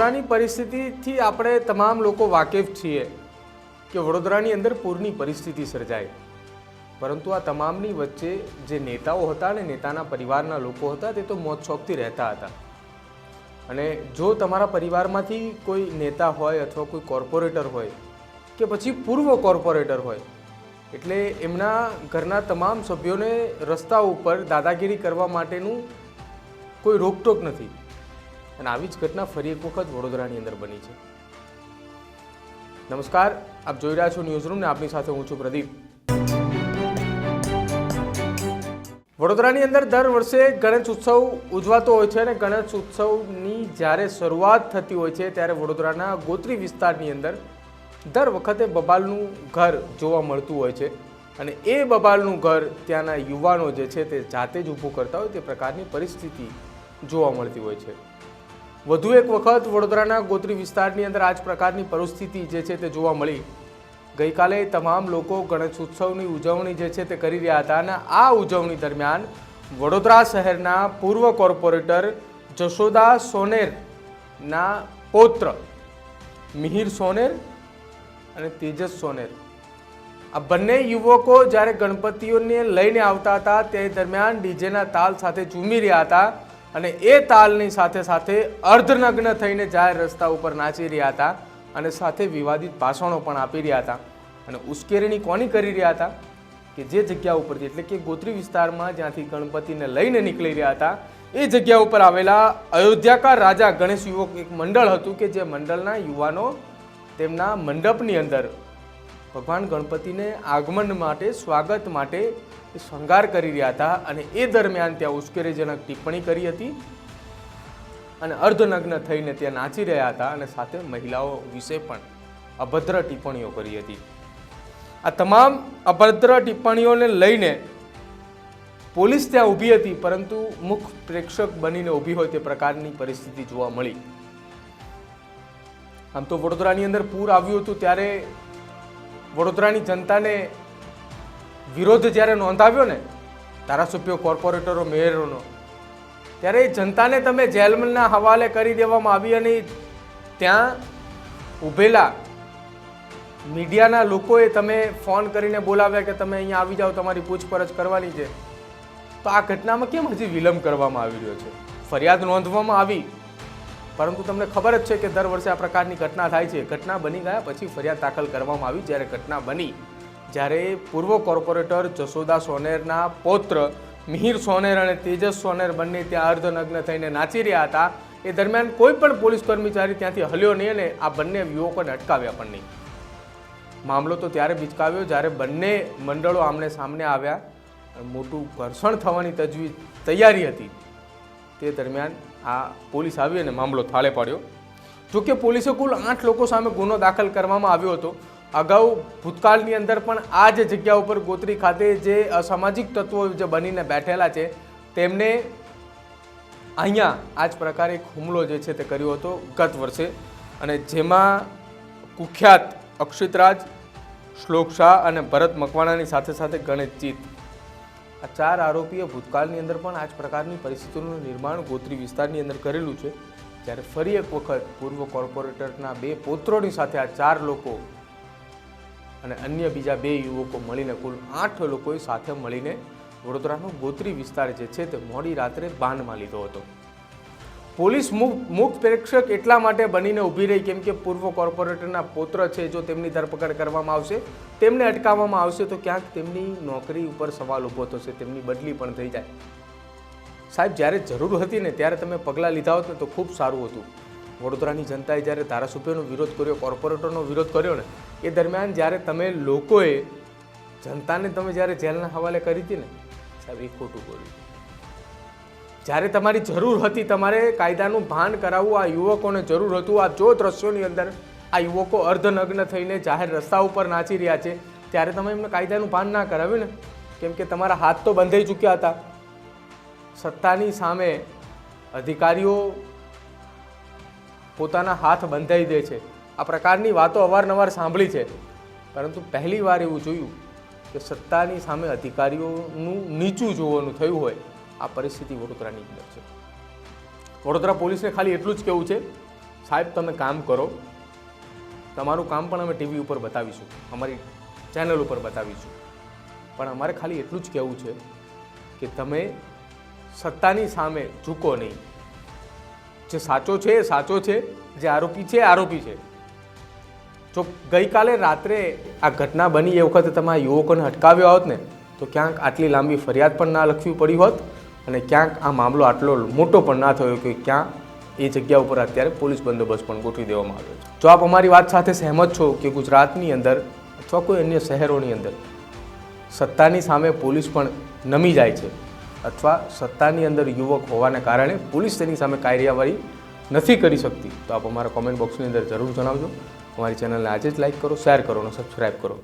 વડોદરાની પરિસ્થિતિથી આપણે તમામ લોકો વાકેફ છીએ કે વડોદરાની અંદર પૂરની પરિસ્થિતિ સર્જાય, પરંતુ આ તમામની વચ્ચે જે નેતાઓ હતા અને નેતાના પરિવારના લોકો હતા તે તો મોજ શોખથી રહેતા હતા. અને જો તમારા પરિવારમાંથી કોઈ નેતા હોય અથવા કોઈ કોર્પોરેટર હોય કે પછી પૂર્વ કોર્પોરેટર હોય, એટલે એમના ઘરના તમામ સભ્યોને રસ્તા ઉપર દાદાગીરી કરવા માટેનું કોઈ રોકટોક નથી. અને આવી જ ઘટના ફરી એક વખત વડોદરાની અંદર બની છે. નમસ્કાર, આપ જોઈ રહ્યા છો ન્યૂઝરૂમ ને આપની સાથે હું છું પ્રદીપ. વડોદરાની અંદર દર વર્ષે ગણેશ ઉત્સવ ઉજવાતો હોય છે અને ગણેશ ઉત્સવની જ્યારે શરૂઆત થતી હોય છે ત્યારે વડોદરાના ગોત્રી વિસ્તારની અંદર દર વખતે બબાલનું ઘર જોવા મળતું હોય છે. અને એ બબાલનું ઘર ત્યાંના યુવાનો જે છે તે જાતે જ ઊભું કરતા હોય તે પ્રકારની પરિસ્થિતિ જોવા મળતી હોય છે. વધુ એક વખત વડોદરાના ગોત્રી વિસ્તારની અંદર આ જ પ્રકારની પરિસ્થિતિ જે છે તે જોવા મળી. ગઈકાલે તમામ લોકો ગણેશ ઉત્સવની ઉજવણી જે છે તે કરી રહ્યા હતા અને આ ઉજવણી દરમિયાન વડોદરા શહેરના પૂર્વ કોર્પોરેટર જશોદા સોનેરના પૌત્ર મિહિર સોનેર અને તેજસ સોનેર, આ બંને યુવકો જ્યારે ગણપતિઓને લઈને આવતા હતા તે દરમિયાન ડીજેના તાલ સાથે ઝૂમી રહ્યા હતા અને એ તાલની સાથે સાથે અર્ધનગ્ન થઈને જાહેર રસ્તા ઉપર નાચી રહ્યા હતા અને સાથે વિવાદિત ભાષણો પણ આપી રહ્યા હતા. અને ઉશ્કેરણી કોની કરી રહ્યા હતા કે જે જગ્યા ઉપરથી, એટલે કે ગોત્રી વિસ્તારમાં જ્યાંથી ગણપતિને લઈને નીકળી રહ્યા હતા એ જગ્યા ઉપર આવેલા અયોધ્યાકા રાજા ગણેશ યુવક એક મંડળ હતું કે જે મંડળના યુવાનો તેમના મંડપની અંદર ભગવાન ગણપતિને આગમન માટે, સ્વાગત માટે શણગાર કરી રહ્યા હતા. અને એ દરમિયાન ત્યાં ઉશ્કેરણીજનક ટિપ્પણી કરી હતી અને અર્ધનગ્ન થઈને ત્યાં નાચી રહ્યા હતા અને સાથે મહિલાઓ વિશે પણ અભદ્ર ટિપ્પણીઓ કરી હતી. આ તમામ અભદ્ર ટિપ્પણીઓને લઈને પોલીસ ત્યાં ઊભી હતી, પરંતુ મુખ્ય પ્રેક્ષક બનીને ઊભી હોય તે પ્રકારની પરિસ્થિતિ જોવા મળી. આમ તો વડોદરાની અંદર પૂર આવ્યું હતું ત્યારે વડોદરાની જનતાને વિરોધ જ્યારે નોંધાવ્યો ને ધારાસભ્યો, કોર્પોરેટરો, મેયરોનો, ત્યારે જનતાને તમે જેલના હવાલે કરી દેવામાં આવી અને ત્યાં ઊભેલા મીડિયાના લોકોએ તમે ફોન કરીને બોલાવ્યા કે તમે અહીંયા આવી જાઓ, તમારી પૂછપરછ કરવાની છે. તો આ ઘટનામાં કેમ હજી વિલંબ કરવામાં આવી રહ્યો છે? ફરિયાદ નોંધવામાં આવી, પરંતુ તમને ખબર જ છે કે દર વર્ષે આ પ્રકારની ઘટના થાય છે. ઘટના બની ગયા પછી ફરિયાદ દાખલ કરવામાં આવી. જ્યારે ઘટના બની, જ્યારે પૂર્વ કોર્પોરેટર જશોદા સોનેરના પૌત્ર મિહિર સોનેર અને તેજસ સોનેર બંને ત્યાં અર્ધનગ્ન થઈને નાચી રહ્યા હતા, એ દરમિયાન કોઈ પણ પોલીસ કર્મચારી ત્યાંથી હલ્યો નહીં અને આ બંને યુવકોને અટકાવ્યા પણ નહીં. મામલો તો ત્યારે બિચકાવ્યો જ્યારે બંને મંડળો આમને સામને આવ્યા. મોટું ઘર્ષણ થવાની તૈયારી હતી. તે દરમિયાન આ પોલીસ આવી અને મામલો થાળે પાડ્યો. જોકે પોલીસે કુલ 8 લોકો સામે ગુનો દાખલ કરવામાં આવ્યો હતો. અગાઉ ભૂતકાળની અંદર પણ આ જે જગ્યા ઉપર ગોત્રી ખાતે જે અસામાજિક તત્વો જે બનીને બેઠેલા છે તેમને અહીંયા આ જ પ્રકારે એક હુમલો જે છે તે કર્યો હતો ગત વર્ષે, અને જેમાં કુખ્યાત અક્ષિતરાજ, શ્લોક શાહ અને ભરત મકવાણાની સાથે સાથે ગણેશ જીત, આ 4 આરોપીએ ભૂતકાળની અંદર પણ આ જ પ્રકારની પરિસ્થિતિનું નિર્માણ ગોત્રી વિસ્તારની અંદર કરેલું છે. જ્યારે ફરી એક વખત પૂર્વ કોર્પોરેટરના 2 પૌત્રોની સાથે આ 4 લોકો અને અન્ય બીજા 2 યુવકો મળીને કુલ 8 લોકોએ સાથે મળીને વડોદરાનો ગોત્રી વિસ્તાર જે છે તે મોડી રાત્રે બાંધમાં લીધો હતો. પોલીસ મુખ્ય પ્રેક્ષક એટલા માટે બનીને ઊભી રહી કેમ કે પૂર્વ કોર્પોરેટરના પૌત્ર છે, જો તેમની ધરપકડ કરવામાં આવશે, તેમને અટકાવવામાં આવશે તો ક્યાંક તેમની નોકરી ઉપર સવાલ ઊભો થશે, તેમની બદલી પણ થઈ જાય. સાહેબ, જ્યારે જરૂર હતી ને ત્યારે તમે પગલાં લીધા હોત ને તો ખૂબ સારું હતું. વડોદરાની જનતાએ જ્યારે ધારાસભ્યોનો વિરોધ કર્યો, કોર્પોરેટરનો વિરોધ કર્યો ને, એ દરમિયાન જ્યારે તમે લોકોએ જનતાને તમે જ્યારે જેલના હવાલે કરી હતી ને સાહેબ, એ ખોટું કર્યું. જ્યારે તમારી જરૂર હતી, તમારે કાયદાનું ભાન કરાવવું, આ યુવકોને જરૂર હતું. આ જો દ્રશ્યોની અંદર આ યુવકો અર્ધનગ્ન થઈને જાહેર રસ્તા ઉપર નાચી રહ્યા છે, ત્યારે તમે એમને કાયદાનું ભાન ના કરાવ્યું ને, કેમ કે તમારા હાથ તો બંધાઈ ચૂક્યા હતા. સત્તાની સામે અધિકારીઓ પોતાના હાથ બંધાઈ દે છે. આ પ્રકારની વાતો અવારનવાર સાંભળી છે, પરંતુ પહેલી વાર એવું જોયું કે સત્તાની સામે અધિકારીઓનું નીચું જોવાનું થયું હોય. આ પરિસ્થિતિ વડોદરાની અંદર છે. વડોદરા પોલીસને ખાલી એટલું જ કહેવું છે સાહેબ તમે કામ કરો, તમારું કામ પણ અમે ટીવી ઉપર બતાવીશું, અમારી ચેનલ ઉપર બતાવીશું, પણ અમારે ખાલી એટલું જ કહેવું છે કે તમે સત્તાની સામે ઝૂકો નહીં. જે સાચો છે એ સાચો છે, જે આરોપી છે એ આરોપી છે. જો ગઈકાલે રાત્રે આ ઘટના બની એ વખતે તમે આ યુવકોને અટકાવ્યા હોત ને તો ક્યાંક આટલી લાંબી ફરિયાદ પણ ના લખવી પડી હોત અને ક્યાંક આ મામલો આટલો મોટો પણ ના થયો કે ક્યાં એ જગ્યા ઉપર અત્યારે પોલીસ બંદોબસ્ત પણ ગોઠવી દેવામાં આવ્યો છે. જો આપ અમારી વાત સાથે સહેમત છો કે ગુજરાતની અંદર અથવા કોઈ અન્ય શહેરોની અંદર સત્તાની સામે પોલીસ પણ નમી જાય છે અથવા સત્તાની અંદર યુવક હોવાને કારણે પોલીસ તેની સામે કાર્યવાહી નથી કરી શકતી, તો આપ અમારા કોમેન્ટ બોક્સની અંદર જરૂર જણાવજો. અમારી ચેનલને આજે જ લાઈક કરો, શેર કરો અને સબસ્ક્રાઈબ કરો.